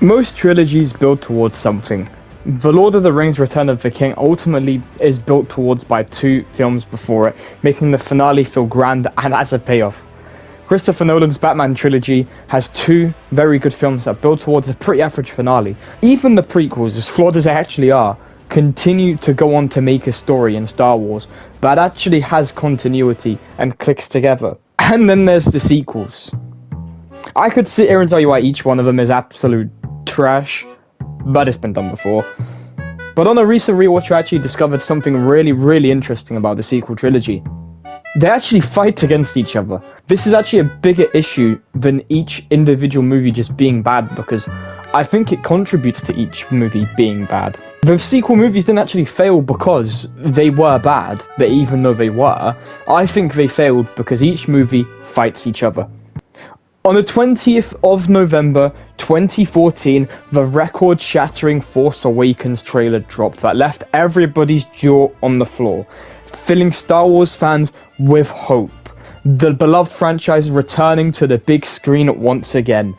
Most trilogies build towards something. The Lord of the Rings Return of the King ultimately is built towards by 2 films before it, making the finale feel grand and has a payoff. Christopher Nolan's Batman trilogy has 2 very good films that build towards a pretty average finale. Even the prequels, as flawed as they actually are, continue to go on to make a story in Star Wars that actually has continuity and clicks together. And then there's the sequels. I could sit here and tell you why each one of them is absolute trash, but it's been done before. But on a recent rewatch, I actually discovered something really interesting about the sequel trilogy. They actually fight against each other. This is actually a bigger issue than each individual movie just being bad, because I think it contributes to each movie being bad. The sequel movies didn't actually fail because they were bad, but even though they were, I think they failed because each movie fights each other. On the 20th of November 2014, the record-shattering Force Awakens trailer dropped that left everybody's jaw on the floor, filling Star Wars fans with hope. The beloved franchise returning to the big screen once again.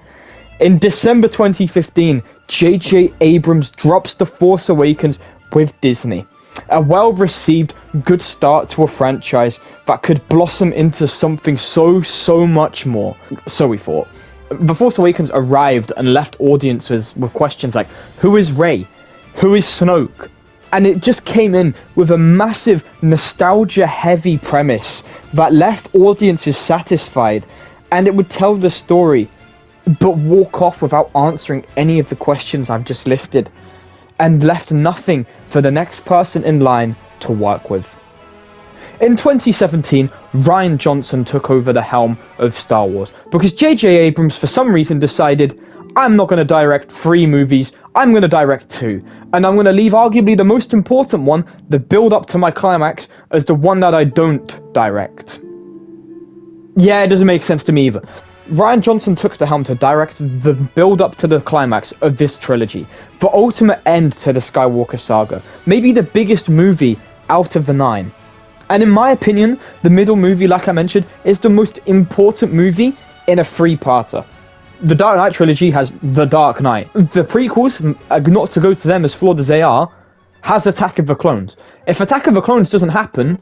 In December 2015, JJ Abrams drops The Force Awakens with Disney. A well-received, good start to a franchise that could blossom into something so much more. So we thought. The Force Awakens arrived and left audiences with questions like, who is Rey? Who is Snoke? And it just came in with a massive nostalgia-heavy premise that left audiences satisfied, and it would tell the story, but walk off without answering any of the questions I've just listed, and left nothing for the next person in line to work with. In 2017, Rian Johnson took over the helm of Star Wars because JJ Abrams for some reason decided, I'm not going to direct 3 movies, I'm going to direct 2, and I'm going to leave arguably the most important one, the build up to my climax, as the one that I don't direct. Yeah, it doesn't make sense to me either. Rian Johnson took the helm to direct the build-up to the climax of this trilogy, the ultimate end to the Skywalker saga, maybe the biggest movie out of the 9. And in my opinion, the middle movie, like I mentioned, is the most important movie in a 3-parter. The Dark Knight trilogy has The Dark Knight. The prequels, not to go to them as flawed as they are, has Attack of the Clones. If Attack of the Clones doesn't happen,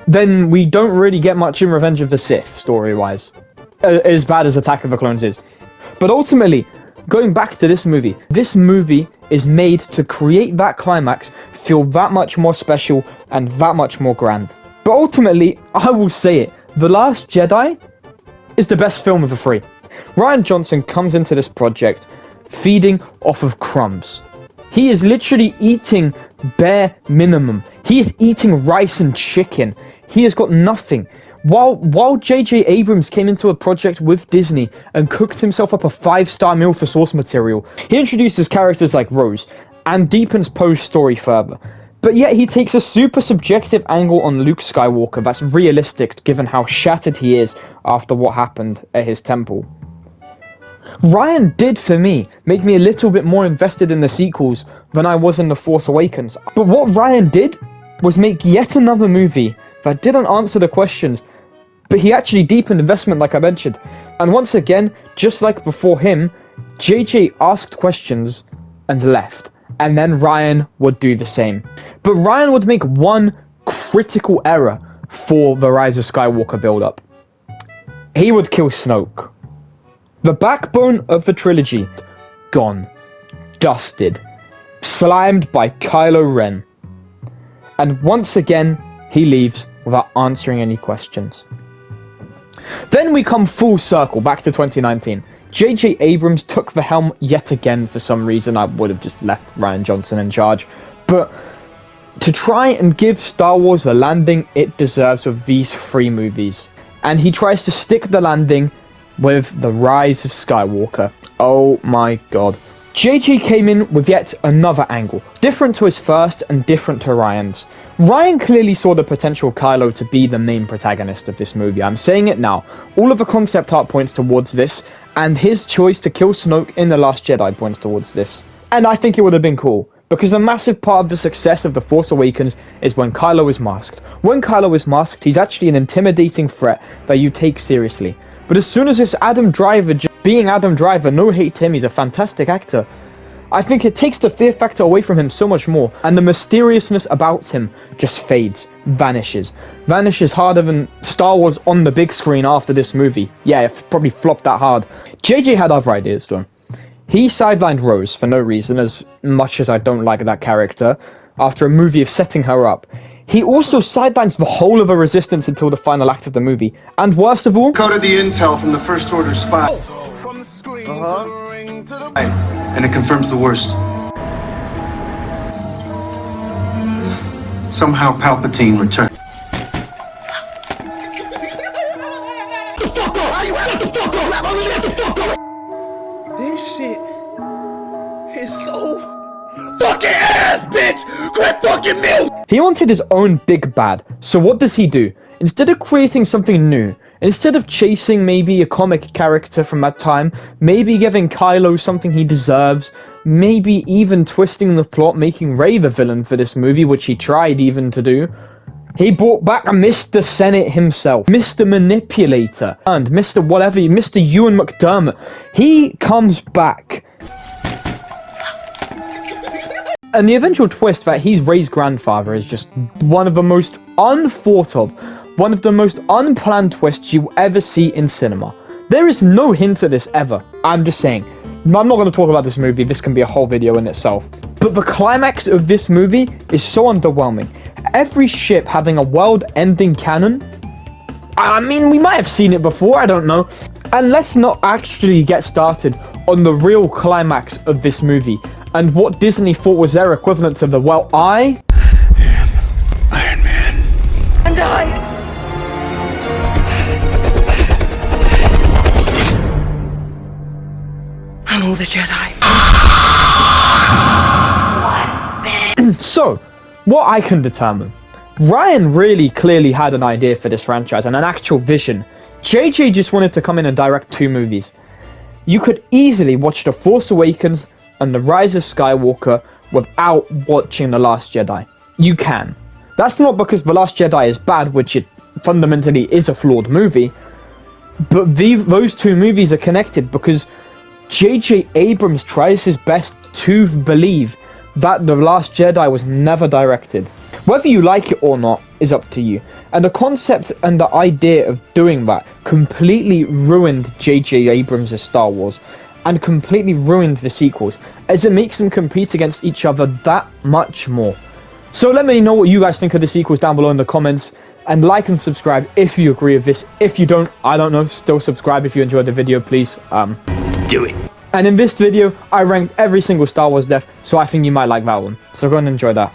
then we don't really get much in Revenge of the Sith, story-wise. As bad as Attack of the Clones is. But ultimately, going back to this movie is made to create that climax feel that much more special and that much more grand. But ultimately, I will say it, The Last Jedi is the best film of the 3. Rian Johnson comes into this project feeding off of crumbs. He is literally eating bare minimum. He is eating rice and chicken. He has got nothing. While JJ Abrams came into a project with Disney and cooked himself up a 5-star meal for source material, he introduces characters like Rose and deepens Poe's story further. But yet he takes a super subjective angle on Luke Skywalker that's realistic given how shattered he is after what happened at his temple. Rian did, for me, make me a little bit more invested in the sequels than I was in The Force Awakens. But what Rian did was make yet another movie that didn't answer the questions, but he actually deepened investment like I mentioned. And once again, just like before him, JJ asked questions and left, and then Rian would do the same. But Rian would make one critical error for the Rise of Skywalker build-up. He would kill Snoke. The backbone of the trilogy, gone, dusted, slimed by Kylo Ren. And once again, he leaves without answering any questions. Then we come full circle back to 2019. JJ Abrams took the helm yet again for some reason. I would have just left Rian Johnson in charge. But to try and give Star Wars the landing it deserves with these 3 movies. And he tries to stick the landing with The Rise of Skywalker. Oh my god. JJ came in with yet another angle, different to his first and different to Rian's. Rian clearly saw the potential of Kylo to be the main protagonist of this movie. I'm saying it now. All of the concept art points towards this, and his choice to kill Snoke in The Last Jedi points towards this. And I think it would have been cool, because a massive part of the success of The Force Awakens is when Kylo is masked. When Kylo is masked, he's actually an intimidating threat that you take seriously. But as soon as this Adam Driver being Adam Driver, no hate to him, he's a fantastic actor. I think it takes the fear factor away from him so much more, and the mysteriousness about him just fades, vanishes harder than Star Wars on the big screen after this movie. Yeah, it probably flopped that hard. JJ had other ideas though. He sidelined Rose for no reason, as much as I don't like that character, after a movie of setting her up. He also sidelines the whole of the Resistance until the final act of the movie, and worst of all, coded the intel from the First Order spy. And it confirms the worst. Somehow Palpatine returned. This shit is so fucking ass, bitch! Quit fucking milk! he wanted his own big bad. So what does he do? Instead of creating something new, instead of chasing maybe a comic character from that time, maybe giving Kylo something he deserves, maybe even twisting the plot, making Rey the villain for this movie, which he tried even to do, he brought back Mr. Senate himself, Mr. Manipulator, and Mr. Whatever, Mr. Ewan McDermott. He comes back. And the eventual twist that he's Rey's grandfather is just one of the most unthought of, one of the most unplanned twists you ever see in cinema. There is no hint of this ever. I'm just saying. I'm not going to talk about this movie, this can be a whole video in itself. But the climax of this movie is so underwhelming. Every ship having a world-ending cannon? I mean, we might have seen it before, I don't know. And let's not actually get started on the real climax of this movie, and what Disney thought was their equivalent to the, well, I... Iron Man. And I... I'm the Jedi. So, what I can determine. Rian really clearly had an idea for this franchise and an actual vision. JJ just wanted to come in and direct 2 movies. You could easily watch The Force Awakens and The Rise of Skywalker without watching The Last Jedi. You can. That's not because The Last Jedi is bad, which it fundamentally is a flawed movie, but those 2 movies are connected because JJ Abrams tries his best to believe that The Last Jedi was never directed. Whether you like it or not is up to you. And the concept and the idea of doing that completely ruined JJ Abrams' Star Wars and completely ruined the sequels, as it makes them compete against each other that much more. So let me know what you guys think of the sequels down below in the comments, and like and subscribe if you agree with this. If you don't, I don't know, still subscribe if you enjoyed the video, please. Do it. And in this video, I ranked every single Star Wars death, so I think you might like that one. So go and enjoy that.